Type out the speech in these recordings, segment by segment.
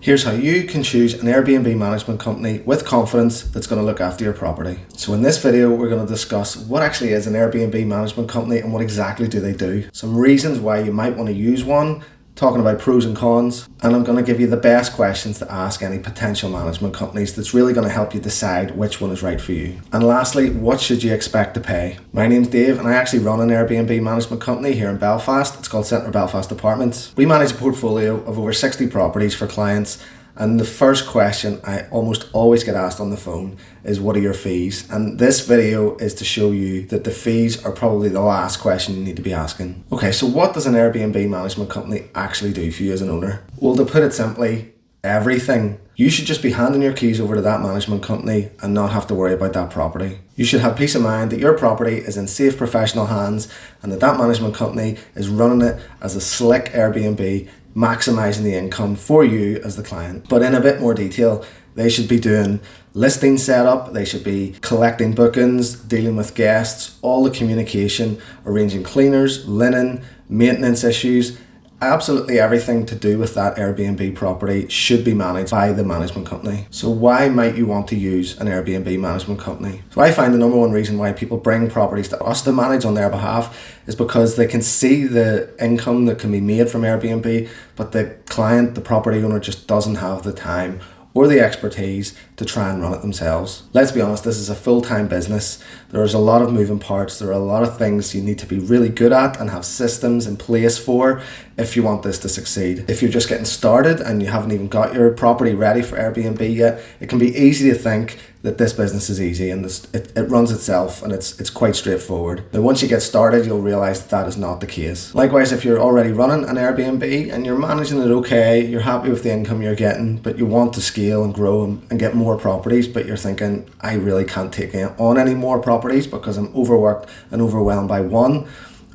Here's how you can choose an Airbnb management company with confidence that's going to look after your property. So in this video, we're going to discuss what actually is an Airbnb management company and what exactly do they do. Some reasons why you might want to use one, talking about pros and cons, and I'm going to give you the best questions to ask any potential management companies that's really going to help you decide which one is right for you. And lastly, what should you expect to pay? My name's Dave and I actually run an Airbnb management company here in Belfast. It's called Centre Belfast Apartments. We manage a portfolio of over 60 properties for clients, and the first question I almost always get asked on the phone is, what are your fees? And this video is to show you that the fees are probably the last question you need to be asking. Okay, so what does an Airbnb management company actually do for you as an owner? Well, to put it simply, everything. You should just be handing your keys over to that management company and not have to worry about that property. You should have peace of mind that your property is in safe professional hands and that management company is running it as a slick Airbnb, maximising the income for you as the client. But in a bit more detail, they should be doing listing setup, they should be collecting bookings, dealing with guests, all the communication, arranging cleaners, linen, maintenance issues. Absolutely everything to do with that Airbnb property should be managed by the management company. So why might you want to use an Airbnb management company? So I find the number one reason why people bring properties to us to manage on their behalf is because they can see the income that can be made from Airbnb, but the client, the property owner, just doesn't have the time or the expertise to try and run it themselves. Let's be honest, this is a full-time business. There's a lot of moving parts. There are a lot of things you need to be really good at and have systems in place for if you want this to succeed. If you're just getting started and you haven't even got your property ready for Airbnb yet, it can be easy to think that this business is easy and it runs itself and it's quite straightforward. But once you get started, you'll realize that is not the case. Likewise, if you're already running an Airbnb and you're managing it okay, you're happy with the income you're getting, but you want to scale and grow and get more properties, but you're thinking, I really can't take on any more properties because I'm overworked and overwhelmed by one.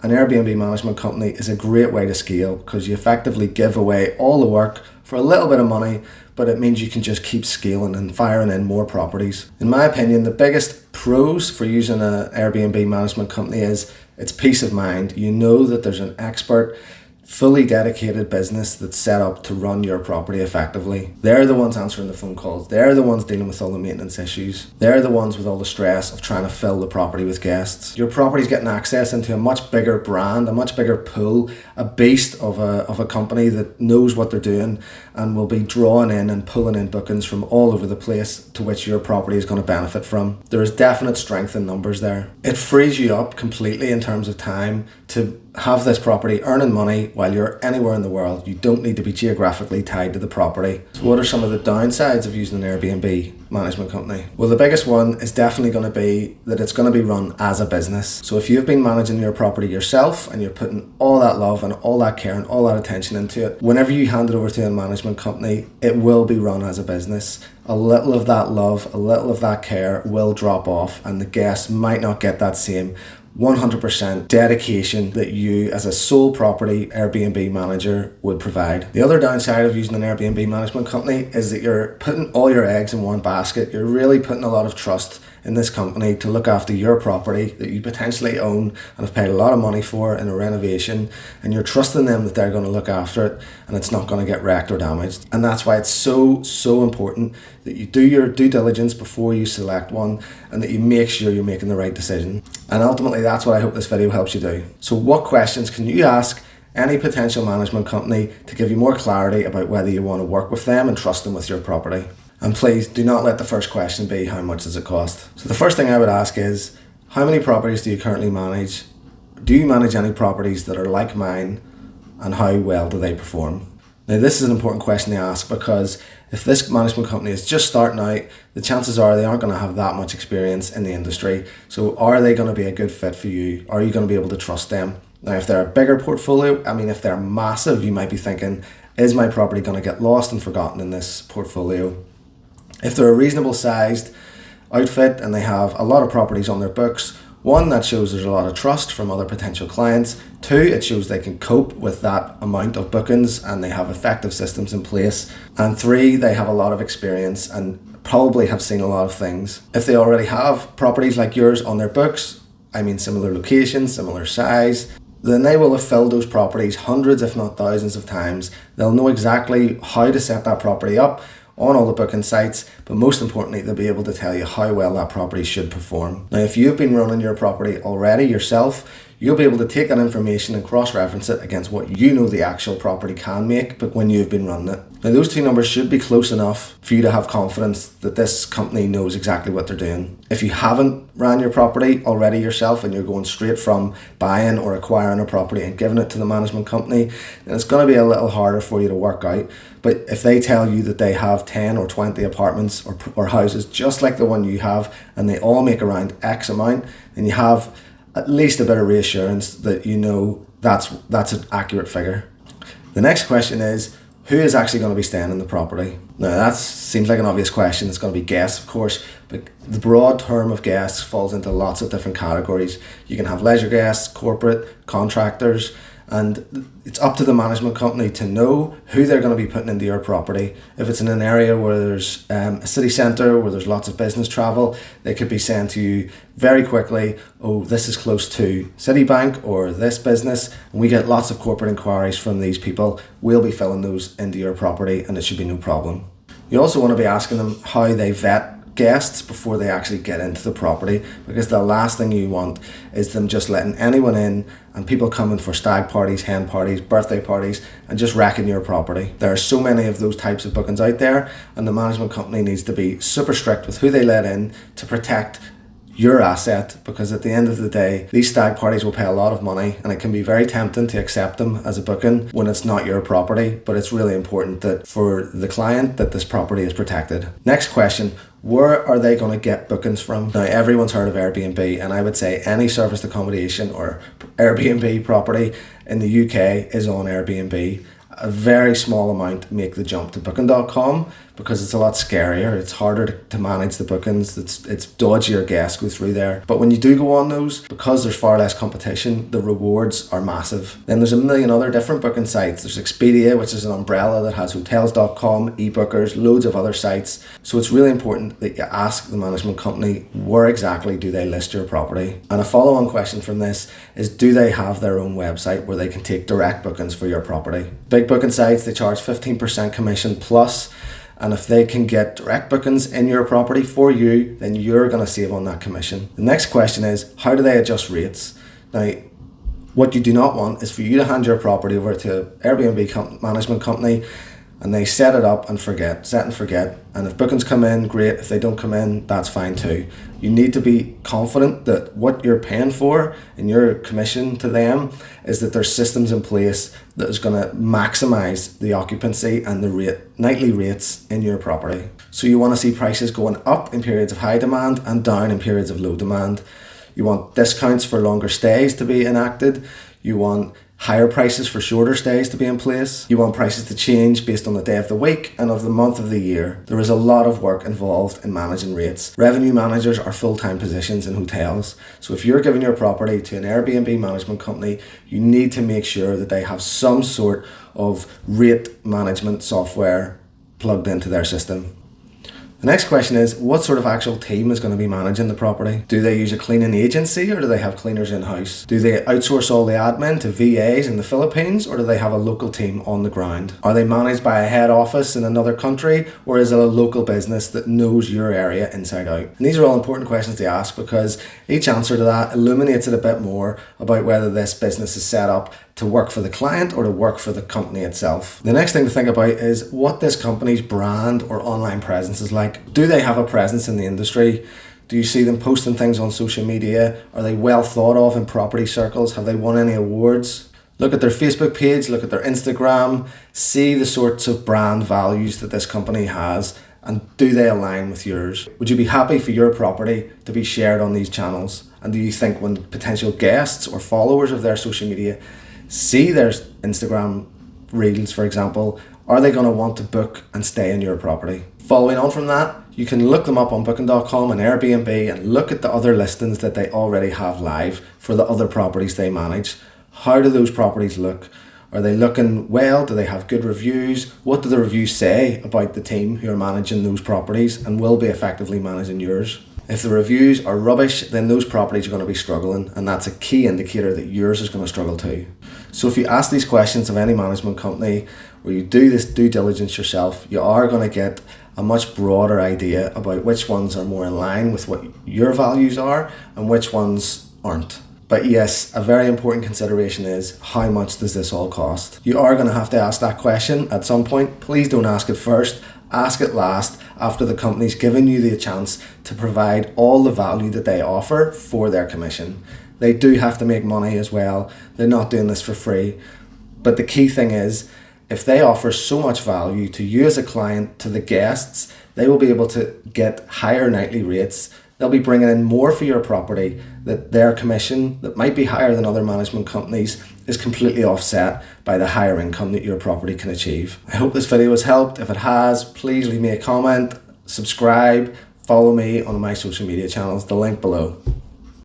An Airbnb management company is a great way to scale because you effectively give away all the work for a little bit of money, but it means you can just keep scaling and firing in more properties. In my opinion, the biggest pros for using an Airbnb management company is it's peace of mind. You know that there's an expert, fully dedicated business that's set up to run your property effectively. They're the ones answering the phone calls. They're the ones dealing with all the maintenance issues. They're the ones with all the stress of trying to fill the property with guests. Your property's getting access into a much bigger brand, a much bigger pool, a beast of a company that knows what they're doing and will be drawing in and pulling in bookings from all over the place to which your property is going to benefit from. There is definite strength in numbers there. It frees you up completely in terms of time to have this property earning money while you're anywhere in the world. You don't need to be geographically tied to the property. So what are some of the downsides of using an Airbnb management company? Well, the biggest one is definitely going to be that it's going to be run as a business. So if you've been managing your property yourself and you're putting all that love and all that care and all that attention into it, whenever you hand it over to a management company, it will be run as a business. A little of that love, a little of that care will drop off and the guests might not get that same 100% dedication that you as a sole property Airbnb manager would provide. The other downside of using an Airbnb management company is that you're putting all your eggs in one basket. You're really putting a lot of trust in this company to look after your property that you potentially own and have paid a lot of money for in a renovation, and you're trusting them that they're going to look after it and it's not going to get wrecked or damaged. And that's why it's so important that you do your due diligence before you select one and that you make sure you're making the right decision. And ultimately that's what I hope this video helps you do. So what questions can you ask any potential management company to give you more clarity about whether you want to work with them and trust them with your property? And please do not let the first question be, how much does it cost? So the first thing I would ask is, how many properties do you currently manage? Do you manage any properties that are like mine? And how well do they perform? Now this is an important question to ask because if this management company is just starting out, the chances are they aren't going to have that much experience in the industry. So are they going to be a good fit for you? Are you going to be able to trust them? Now if they're a bigger portfolio, if they're massive, you might be thinking, is my property going to get lost and forgotten in this portfolio? If they're a reasonable sized outfit and they have a lot of properties on their books, one, that shows there's a lot of trust from other potential clients. Two, it shows they can cope with that amount of bookings and they have effective systems in place. And three, they have a lot of experience and probably have seen a lot of things. If they already have properties like yours on their books, similar locations, similar size, then they will have filled those properties hundreds if not thousands of times. They'll know exactly how to set that property up on all the booking sites, but most importantly, they'll be able to tell you how well that property should perform. Now, if you've been running your property already yourself, you'll be able to take that information and cross-reference it against what you know the actual property can make, but when you've been running it. Now, those two numbers should be close enough for you to have confidence that this company knows exactly what they're doing. If you haven't ran your property already yourself and you're going straight from buying or acquiring a property and giving it to the management company, then it's going to be a little harder for you to work out. But if they tell you that they have 10 or 20 apartments or houses just like the one you have, and they all make around X amount, then you have at least a bit of reassurance that you know that's an accurate figure. The next question is, who is actually going to be staying in the property? Now that seems like an obvious question. It's going to be guests, of course, but the broad term of guests falls into lots of different categories. You can have leisure guests, corporate, contractors, and it's up to the management company to know who they're going to be putting into your property. If it's in an area where there's a city centre where there's lots of business travel, they could be saying to you very quickly, oh, this is close to Citibank or this business, and we get lots of corporate inquiries from these people. We'll be filling those into your property and it should be no problem. You also want to be asking them how they vet guests before they actually get into the property, because the last thing you want is them just letting anyone in and people coming for stag parties, hen parties, birthday parties, and just wrecking your property. There are so many of those types of bookings out there, and the management company needs to be super strict with who they let in to protect your asset, because at the end of the day, these stag parties will pay a lot of money and it can be very tempting to accept them as a booking when it's not your property. But it's really important that for the client that this property is protected. Next question, where are they going to get bookings from? Now, everyone's heard of Airbnb, and I would say any serviced accommodation or Airbnb property in the UK is on Airbnb. A very small amount make the jump to booking.com because it's a lot scarier. It's harder to manage the bookings. It's dodgier guests go through there. But when you do go on those, because there's far less competition, the rewards are massive. Then there's a million other different booking sites. There's Expedia, which is an umbrella that has hotels.com, ebookers, loads of other sites. So it's really important that you ask the management company, where exactly do they list your property? And a follow-on question from this is, do they have their own website where they can take direct bookings for your property? Big booking sites, they charge 15% commission plus, and if they can get direct bookings in your property for you, then you're going to save on that commission. The next question is, how do they adjust rates? Now, what you do not want is for you to hand your property over to Airbnb management company and they set it up and set and forget. And if bookings come in, great. If they don't come in, that's fine too. You need to be confident that what you're paying for in your commission to them is that there's systems in place that is going to maximize the occupancy and the nightly rates in your property. So you want to see prices going up in periods of high demand and down in periods of low demand. You want discounts for longer stays to be enacted. You want higher prices for shorter stays to be in place. You want prices to change based on the day of the week and of the month of the year. There is a lot of work involved in managing rates. Revenue managers are full-time positions in hotels. So if you're giving your property to an Airbnb management company, you need to make sure that they have some sort of rate management software plugged into their system. The next question is, what sort of actual team is going to be managing the property? Do they use a cleaning agency or do they have cleaners in-house? Do they outsource all the admin to VAs in the Philippines or do they have a local team on the ground? Are they managed by a head office in another country or is it a local business that knows your area inside out? And these are all important questions to ask because each answer to that illuminates it a bit more about whether this business is set up to work for the client or to work for the company itself. The next thing to think about is what this company's brand or online presence is like. Do they have a presence in the industry? Do you see them posting things on social media? Are they well thought of in property circles? Have they won any awards? Look at their Facebook page, look at their Instagram, see the sorts of brand values that this company has, and do they align with yours? Would you be happy for your property to be shared on these channels? And do you think when potential guests or followers of their social media see their Instagram reels, for example, are they going to want to book and stay in your property? Following on from that, you can look them up on booking.com and Airbnb and look at the other listings that they already have live for the other properties they manage. How do those properties look? Are they looking well? Do they have good reviews? What do the reviews say about the team who are managing those properties and will be effectively managing yours? If the reviews are rubbish, then those properties are going to be struggling, and that's a key indicator that yours is going to struggle too. So if you ask these questions of any management company, or you do this due diligence yourself, you are going to get a much broader idea about which ones are more in line with what your values are and which ones aren't. But yes, a very important consideration is how much does this all cost? You are going to have to ask that question at some point. Please don't ask it first, ask it last, after the company's given you the chance to provide all the value that they offer for their commission. They do have to make money as well. They're not doing this for free. But the key thing is, if they offer so much value to you as a client, to the guests, they will be able to get higher nightly rates. They'll be bringing in more for your property, that their commission, that might be higher than other management companies, is completely offset by the higher income that your property can achieve. I hope this video has helped. If it has, please leave me a comment, subscribe, follow me on my social media channels, the link below.